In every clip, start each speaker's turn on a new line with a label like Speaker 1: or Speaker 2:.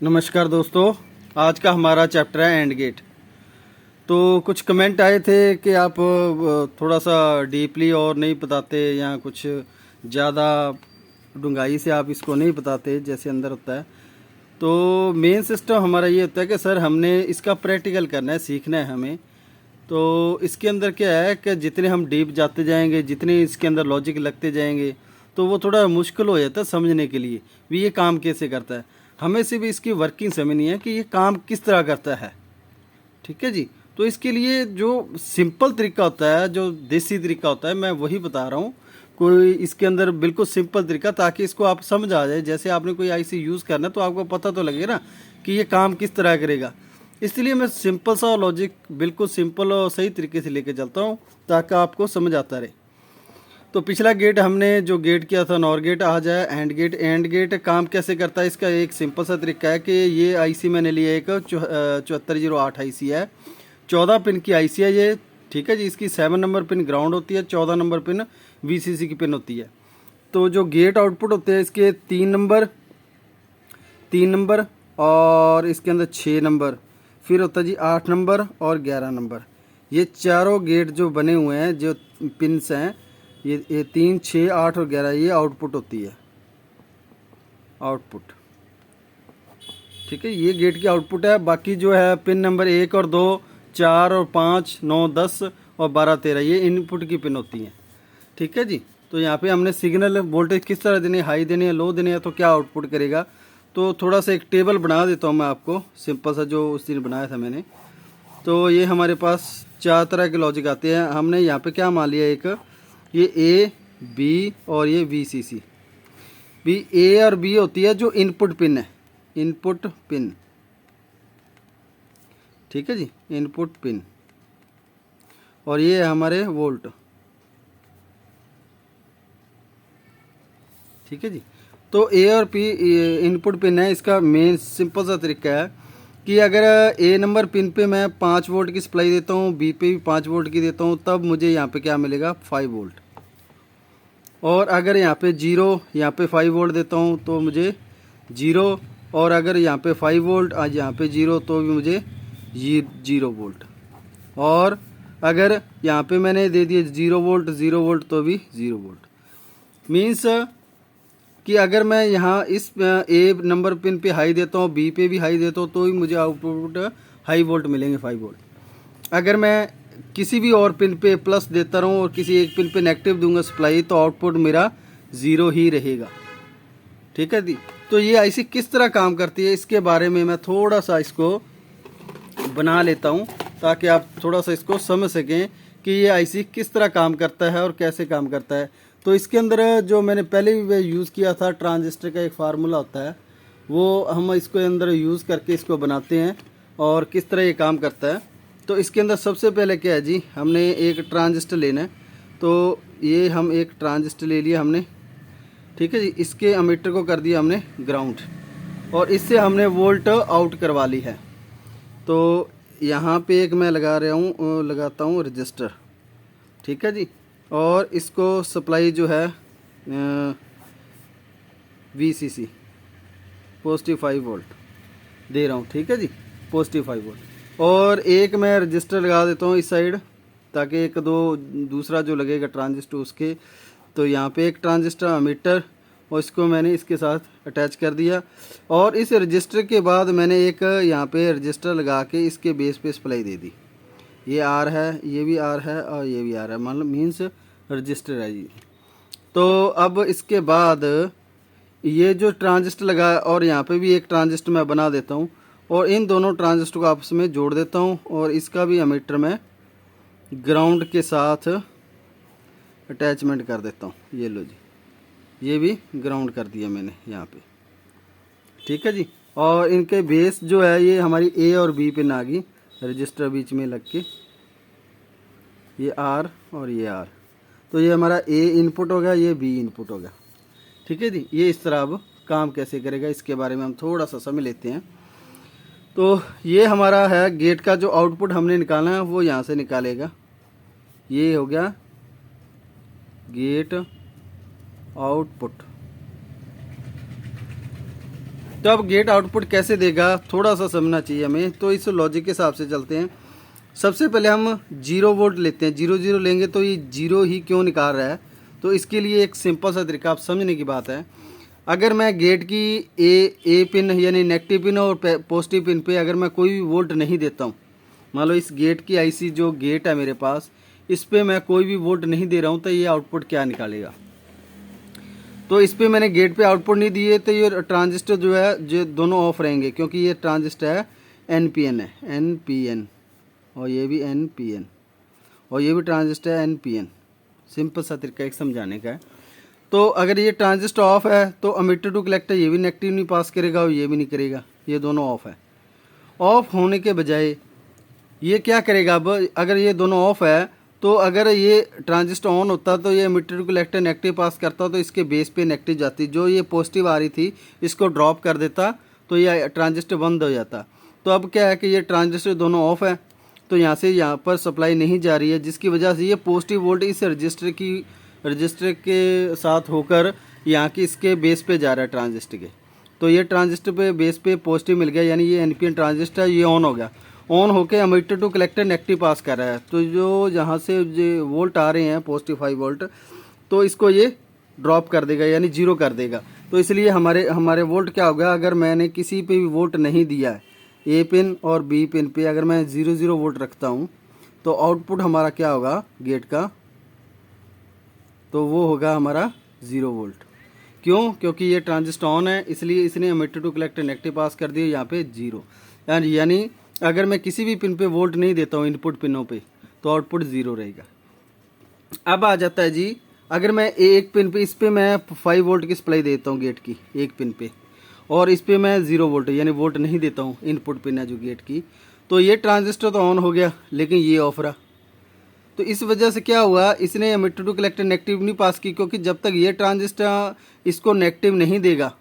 Speaker 1: नमस्कार दोस्तों, आज का हमारा चैप्टर है एंड गेट। तो कुछ कमेंट आए थे कि आप थोड़ा सा डीपली और नहीं बताते या कुछ ज़्यादा डूंघाई से आप इसको नहीं बताते जैसे अंदर होता है। तो मेन सिस्टम हमारा ये होता है कि सर हमने इसका प्रैक्टिकल करना है, सीखना है हमें। तो इसके अंदर क्या है कि जितने हम डीप जाते जाएंगे, जितने इसके अंदर लॉजिक लगते जाएंगे, तो वो थोड़ा मुश्किल हो जाता है समझने के लिए भी ये काम कैसे करता है। हमें सिर्फ इसकी वर्किंग समझनी है कि ये काम किस तरह करता है। ठीक है जी। तो इसके लिए जो सिंपल तरीका होता है, जो देसी तरीका होता है, मैं वही बता रहा हूँ। कोई इसके अंदर बिल्कुल सिंपल तरीका, ताकि इसको आप समझ आ जाए। जैसे आपने कोई आईसी यूज़ करना है तो आपको पता तो लगे ना कि ये काम किस तरह करेगा। इसलिए मैं सिंपल सा लॉजिक बिल्कुल सिंपल और सही तरीके से लेके चलता हूँ ताकि आपको समझ आता रहे। तो पिछला गेट हमने जो गेट किया था नॉर गेट, आ जाए एंड गेट। एंड गेट काम कैसे करता है, इसका एक सिंपल सा तरीका है कि ये आईसी मैंने लिया एक 7408 आईसी है, 14 पिन की आईसी है ये। ठीक है जी। इसकी 7 नंबर पिन ग्राउंड होती है, 14 नंबर पिन वीसीसी की पिन होती है। तो जो गेट आउटपुट होते हैं इसके 3 नंबर और इसके अंदर 6 नंबर, फिर होता है जी 8 नंबर और 11 नंबर। ये चारों गेट जो बने हुए हैं, जो पिन्स हैं, ये 3, 6, 8 और 11, ये आउटपुट होती है, आउटपुट। ठीक है, ये गेट की आउटपुट है। बाकी जो है पिन नंबर 1 और 2, 4 और 5, 9, 10 और 12, 13, ये इनपुट की पिन होती हैं। ठीक है जी। तो यहाँ पे हमने सिग्नल वोल्टेज किस तरह देने, हाई देने हैं, लो देने हैं, तो क्या आउटपुट करेगा। तो थोड़ा सा एक टेबल बना देता हूँ मैं आपको, सिंपल सा, जो उस दिन बनाया था मैंने। तो ये हमारे पास 4 तरह के लॉजिक आते हैं। हमने यहाँ पे क्या मान लिया, एक ये ए, बी और ये वी सी सी। बी, ए और बी होती है जो इनपुट पिन है, इनपुट पिन। ठीक है जी, इनपुट पिन। और ये है हमारे वोल्ट। ठीक है जी। तो ए और पी इनपुट पिन है। इसका मेन सिंपल सा तरीका है कि अगर ए नंबर पिन पे मैं 5 वोल्ट की सप्लाई देता हूँ, बी पे भी 5 वोल्ट की देता हूँ, तब मुझे यहाँ पे क्या मिलेगा, 5 वोल्ट। और अगर यहाँ पे 0, यहाँ पे 5 वोल्ट देता हूँ तो मुझे 0, और अगर यहाँ पे 5 वोल्ट आज यहाँ पे 0, तो भी मुझे 0 वोल्ट। और अगर यहाँ पे मैंने दे दिए 0 वोल्ट, 0 वोल्ट, तो भी 0 वोल्ट। मीन्स कि अगर मैं यहाँ इस ए नंबर पिन पे हाई देता हूँ, बी पे भी हाई देता हूँ, तो भी मुझे आउटपुट हाई वोल्ट मिलेंगे, 5 वोल्ट। अगर मैं किसी भी और पिन पे प्लस देता रहूँ और किसी एक पिन पे नेगेटिव दूंगा सप्लाई, तो आउटपुट मेरा 0 ही रहेगा। ठीक है जी। तो ये आईसी किस तरह काम करती है, इसके बारे में मैं थोड़ा सा इसको बना लेता हूँ ताकि आप थोड़ा सा इसको समझ सकें कि ये आईसी किस तरह काम करता है और कैसे काम करता है। तो इसके अंदर जो मैंने पहले भी यूज़ किया था, ट्रांजिस्टर का एक फार्मूला होता है, वो हम इसको अंदर यूज़ करके इसको बनाते हैं और किस तरह ये काम करता है। तो इसके अंदर सबसे पहले क्या है जी, हमने एक ट्रांजिस्टर लेना है। तो ये हम एक ट्रांजिस्टर ले लिया हमने। ठीक है जी। इसके अमीटर को कर दिया हमने ग्राउंड, और इससे हमने वोल्ट आउट करवा ली है। तो यहाँ पे एक मैं लगाता हूँ रजिस्टर। ठीक है जी। और इसको सप्लाई जो है VCC पॉजिटिव 5 वोल्ट दे रहा हूँ। ठीक है जी, पॉजिटिव 5 वोल्ट। और एक मैं रजिस्टर लगा देता हूँ इस साइड, ताकि एक दो दूसरा जो लगेगा ट्रांजिस्टर उसके। तो यहाँ पे एक ट्रांजिस्टर अमीटर, और इसको मैंने इसके साथ अटैच कर दिया। और इस रजिस्टर के बाद मैंने एक यहाँ पे रजिस्टर लगा के इसके बेस पे सप्लाई दे दी। ये आर है, ये भी आर है और ये भी आर है, मतलब मीन्स रजिस्टर है जी। तो अब इसके बाद ये जो ट्रांजिस्टर लगा है, और यहाँ पे भी एक ट्रांजिस्टर मैं बना देता हूँ, और इन दोनों ट्रांजिस्टर को आपस में जोड़ देता हूँ, और इसका भी अमीटर मैं ग्राउंड के साथ अटैचमेंट कर देता हूँ। ये लो जी, ये भी ग्राउंड कर दिया मैंने यहाँ पे। ठीक है जी। और इनके बेस जो है, ये हमारी ए और बी पिन आ गई, रजिस्टर बीच में लग के, ये आर और ये आर। तो ये हमारा ए इनपुट हो गया, ये बी इनपुट हो गया। ठीक है जी। ये इस तरह अब काम कैसे करेगा, इसके बारे में हम थोड़ा सा समझ लेते हैं। तो ये हमारा है गेट का जो आउटपुट हमने निकालना है, वो यहाँ से निकालेगा। ये हो गया गेट आउटपुट। तो अब गेट आउटपुट कैसे देगा थोड़ा सा समझना चाहिए हमें। तो इस लॉजिक के हिसाब से चलते हैं। सबसे पहले हम 0 वोल्ट लेते हैं, 0 0 लेंगे तो ये 0 ही क्यों निकाल रहा है। तो इसके लिए एक सिंपल सा तरीका आप समझने की बात है। अगर मैं गेट की ए पिन यानी नेगेटिव पिन और पॉजिटिव पिन पे अगर मैं कोई भी वोल्ट नहीं देता हूँ, मान लो इस गेट की आईसी जो गेट है मेरे पास, इस पे मैं कोई भी वोल्ट नहीं दे रहा हूँ, तो ये आउटपुट क्या निकालेगा। तो इस पे मैंने गेट पे आउटपुट नहीं दिए तो ये ट्रांजिस्टर जो है जो दोनों ऑफ रहेंगे, क्योंकि ये ट्रांजिस्टर है NPN है, NPN, और ये भी NPN, और ये भी ट्रांजिस्टर है NPN। सिंपल सा तरीका एक समझाने का है। तो अगर ये ट्रांजिस्टर ऑफ है तो अमीटर टू कलेक्टर ये भी नेगेटिव नहीं पास करेगा और ये भी नहीं करेगा, ये दोनों ऑफ है। ऑफ होने के बजाय ये क्या करेगा, अब अगर ये दोनों ऑफ है तो अगर ये ट्रांजिस्टर ऑन होता तो ये एमिटर टू कलेक्टर नेगेटिव पास करता तो इसके बेस पे नेगेटिव जाती, जो ये पॉजिटिव आ रही थी इसको ड्रॉप कर देता तो ये ट्रांजिस्टर बंद हो जाता। तो अब क्या है कि ये ट्रांजिस्टर दोनों ऑफ है तो यहाँ से यहाँ पर सप्लाई नहीं जा रही है, जिसकी वजह से ये पॉजिटिव वोल्ट इस रजिस्टर के साथ होकर यहाँ की इसके बेस पे जा रहा है ट्रांजिस्टर के। तो ये ट्रांजिस्टर पे बेस पे पॉजिटिव मिल गया, यानी ये NPN ट्रांजिस्टर ये ऑन हो गया। ऑन होके एमिटर टू कलेक्टर नेगेटिव पास कर रहा है, तो जो जहाँ से जो वोल्ट आ रहे हैं पॉजिटिव 5 वोल्ट, तो इसको ये ड्रॉप कर देगा यानी 0 कर देगा। तो इसलिए हमारे वोल्ट क्या होगा, अगर मैंने किसी पे भी वोल्ट नहीं दिया है A पिन और B पिन पे, अगर मैं 0 0 वोल्ट रखता हूँ तो आउटपुट हमारा क्या होगा गेट का, तो वो होगा हमारा 0 वोल्ट। क्यों, क्योंकि ये ट्रांजिस्टर ऑन है इसलिए इसने एमिटर टू कलेक्टर नेगेटिव पास कर दिया, यहाँ पे 0। यानी अगर मैं किसी भी पिन पे वोल्ट नहीं देता हूँ इनपुट पिनों पे तो आउटपुट 0 रहेगा। अब आ जाता है जी, अगर मैं एक पिन पे इस पे मैं 5 वोल्ट की सप्लाई देता हूँ गेट की एक पिन पे, और इस पे मैं 0 वोल्ट यानी वोल्ट नहीं देता हूँ, इनपुट पिन है जो गेट की, तो ये ट्रांजिस्टर तो ऑन हो गया लेकिन ये ऑफ रहा। तो इस वजह से क्या हुआ, इसने एमिटर टू कलेक्टर नेगेटिव नहीं पास की, क्योंकि जब तक ये ट्रांजिस्टर इसको नेगेटिव नहीं देगा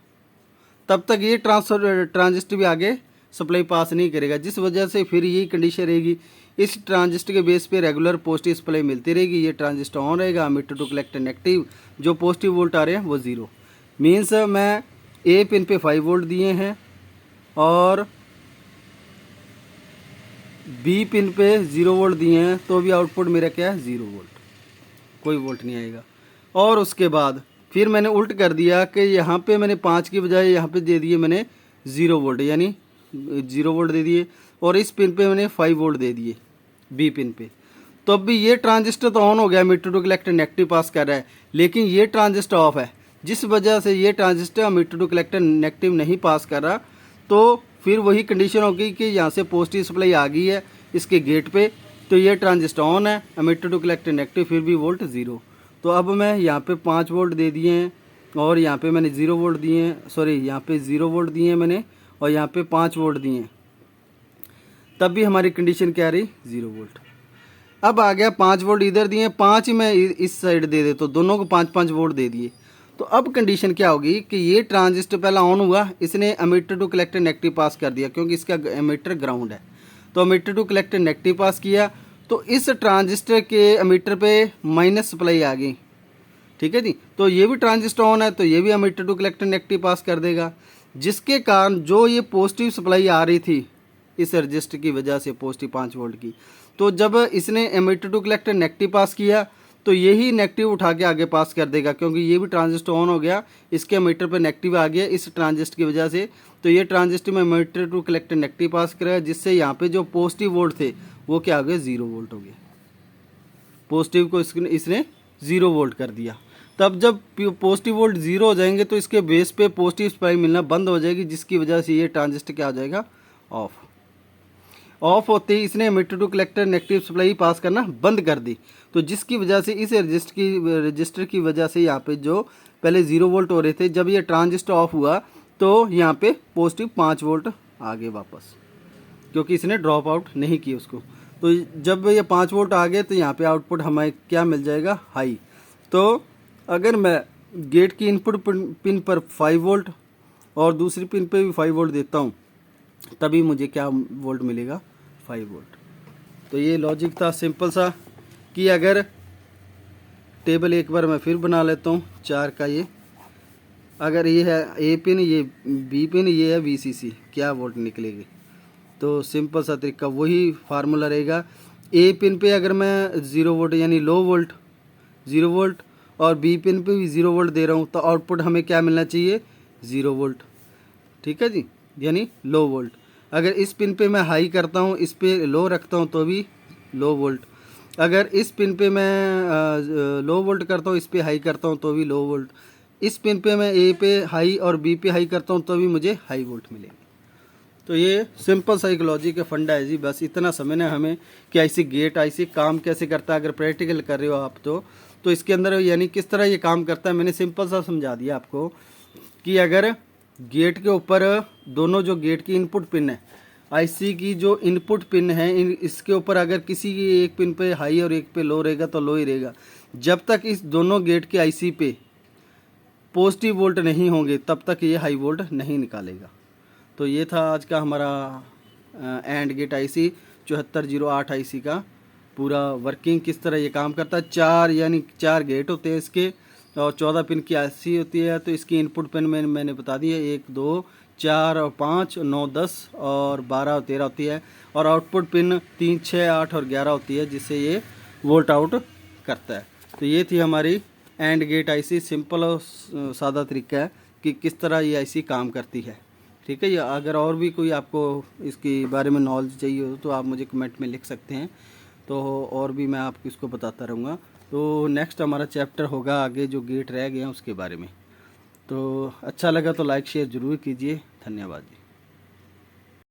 Speaker 1: तब तक ये ट्रांजिस्टर भी आगे सप्लाई पास नहीं करेगा, जिस वजह से फिर यही कंडीशन रहेगी, इस ट्रांजिस्टर के बेस पे रेगुलर पॉजिटिव सप्लाई मिलती रहेगी, ये ट्रांजिस्टर ऑन रहेगा, एमिटर टू कलेक्टर नेगेटिव, जो पॉजिटिव वोल्ट आ रहे हैं वो 0। मीन्स मैं A पिन पे 5 वोल्ट दिए हैं और B पिन पे 0 वोल्ट दिए हैं, तो भी आउटपुट मेरा क्या है 0 वोल्ट, कोई वोल्ट नहीं आएगा। और उसके बाद फिर मैंने उल्ट कर दिया कि यहाँ पे मैंने 5 की बजाय यहाँ पे दे दिए मैंने 0 वोल्ट, यानी 0 वोल्ट दे दिए, और इस पिन पे मैंने 5 वोल्ट दे दिए B पिन पे। तो अब भी ये ट्रांजिस्टर तो ऑन हो गया, एमिटर टू कलेक्टर नेगेटिव पास कर रहा है, लेकिन ये ट्रांजिस्टर ऑफ है, जिस वजह से ये transistor emitter to collector negative नहीं पास कर रहा। तो फिर वही कंडीशन हो गई कि यहाँ से पॉजिटिव सप्लाई आ गई है इसके गेट पे, तो ये ट्रांजिस्टर ऑन है, एमिटर टू कलेक्टर नेगेटिव, फिर भी वोल्ट 0। तो अब मैं यहाँ पे 5 वोल्ट दे दिए हैं और यहाँ पे मैंने 0 वोल्ट दिए हैं, सॉरी यहाँ पे 0 वोल्ट दिए हैं मैंने और यहाँ पे 5 वोल्ट दिए हैं, तब भी हमारी कंडीशन क्या रही 0 वोल्ट। अब आ गया 5 वोल्ट इधर दिए, 5 ही मैं इस साइड दे दे, तो दोनों को 5-5 वोल्ट दे दिए। तो अब कंडीशन क्या होगी कि ये ट्रांजिस्टर पहला ऑन हुआ, इसने एमिटर टू कलेक्टर नेगेटिव पास कर दिया क्योंकि इसका एमिटर ग्राउंड है, तो एमिटर टू कलेक्टर नेगेटिव पास किया, तो इस ट्रांजिस्टर के एमिटर पे माइनस सप्लाई आ गई, ठीक है जी। तो ये भी ट्रांजिस्टर ऑन है तो ये भी एमिटर टू कलेक्टर नेगेटिव पास कर देगा, जिसके कारण जो ये पॉजिटिव सप्लाई आ रही थी इस रजिस्टर की वजह से पॉजिटिव 5 वोल्ट की, तो जब इसने एमिटर टू कलेक्टर नेगेटिव पास किया तो यही नेगेटिव उठा के आगे पास कर देगा, क्योंकि ये भी ट्रांजिस्टर ऑन हो गया, इसके एमिटर पे नेगेटिव आ गया इस ट्रांजिस्टर की वजह से, तो ये ट्रांजिस्टर में एमिटर टू कलेक्टर नेगेटिव पास करेगा, जिससे यहाँ पे जो पॉजिटिव वोल्ट थे वो क्या हो गए 0 वोल्ट हो गए, पॉजिटिव को इसने 0 वोल्ट कर दिया। तब जब पॉजिटिव वोल्ट 0 हो जाएंगे तो इसके बेस पे पॉजिटिव सप्लाई मिलना बंद हो जाएगी, जिसकी वजह से ये ट्रांजिस्टर क्या हो जाएगा ऑफ होते ही इसने emitter to collector negative supply pass करना बंद कर दी, तो जिसकी वजह से इस रजिस्टर की वजह से यहाँ पे जो पहले 0 वोल्ट हो रहे थे, जब ये ट्रांजिस्टर ऑफ हुआ तो यहाँ पे पॉजिटिव 5 वोल्ट आ गए वापस, क्योंकि इसने ड्रॉप आउट नहीं किया उसको। तो जब ये 5 वोल्ट आ गए तो यहाँ पे आउटपुट हमें क्या मिल जाएगा हाई। तो अगर मैं गेट की इनपुट पिन पर 5 वोल्ट और दूसरी पिन पे भी 5 वोल्ट देता हूँ, तभी मुझे क्या वोल्ट मिलेगा 5 वोल्ट। तो ये लॉजिक था सिंपल सा कि अगर टेबल एक बार मैं फिर बना लेता हूँ 4 का, ये अगर ये है ए पिन, ये बी पिन, ये है VCC, क्या वोल्ट निकलेगी। तो सिंपल सा तरीका वही फार्मूला रहेगा। ए पिन पे अगर मैं 0 वोल्ट यानी लो वोल्ट 0 वोल्ट और बी पिन पे भी 0 वोल्ट दे रहा हूँ, तो आउटपुट हमें क्या मिलना चाहिए, 0 वोल्ट। ठीक है जी, यानी लो वोल्ट। अगर इस पिन पे मैं हाई करता हूँ, इस पे लो रखता हूँ तो भी लो वोल्ट। अगर इस पिन पे मैं लो वोल्ट करता हूँ, इस पे हाई करता हूँ तो भी लो वोल्ट। इस पिन पे मैं ए पे हाई और बी पे हाई करता हूँ तो भी मुझे हाई वोल्ट मिलेगी। तो ये सिंपल साइकोलॉजी का फंडा है जी, बस इतना समझना है हमें कि ऐसी गेट ऐसी काम कैसे करता है। अगर प्रैक्टिकल कर रहे हो आप तो इसके अंदर यानी किस तरह ये काम करता है मैंने सिंपल सा समझा दिया आपको कि अगर गेट के ऊपर दोनों जो गेट की इनपुट पिन है, आईसी की जो इनपुट पिन है, इसके ऊपर अगर किसी की एक पिन पे हाई और एक पे लो रहेगा तो लो ही रहेगा। जब तक इस दोनों गेट के आईसी पे पॉजिटिव वोल्ट नहीं होंगे तब तक ये हाई वोल्ट नहीं निकालेगा। तो ये था आज का हमारा एंड गेट आईसी 7408 आईसी का पूरा वर्किंग, किस तरह ये काम करता है। 4 गेट होते हैं इसके और 14 पिन की आईसी होती है। तो इसकी इनपुट पिन मैंने बता दी है 1 2 4 और 5 9 10 और 12 और 13 होती है। और आउटपुट पिन 3 6 8 और 11 होती है जिससे ये वोल्ट आउट करता है। तो ये थी हमारी एंड गेट आईसी, सिंपल और सादा तरीका है कि किस तरह ये आईसी काम करती है। ठीक है, या अगर और भी कोई आपको इसके बारे में नॉलेज चाहिए हो तो आप मुझे कमेंट में लिख सकते हैं, तो और भी मैं आपको इसको बताता रहूँगा। तो नेक्स्ट हमारा चैप्टर होगा आगे जो गेट रह गए हैं उसके बारे में। तो अच्छा लगा तो लाइक शेयर ज़रूर कीजिए। धन्यवाद जी।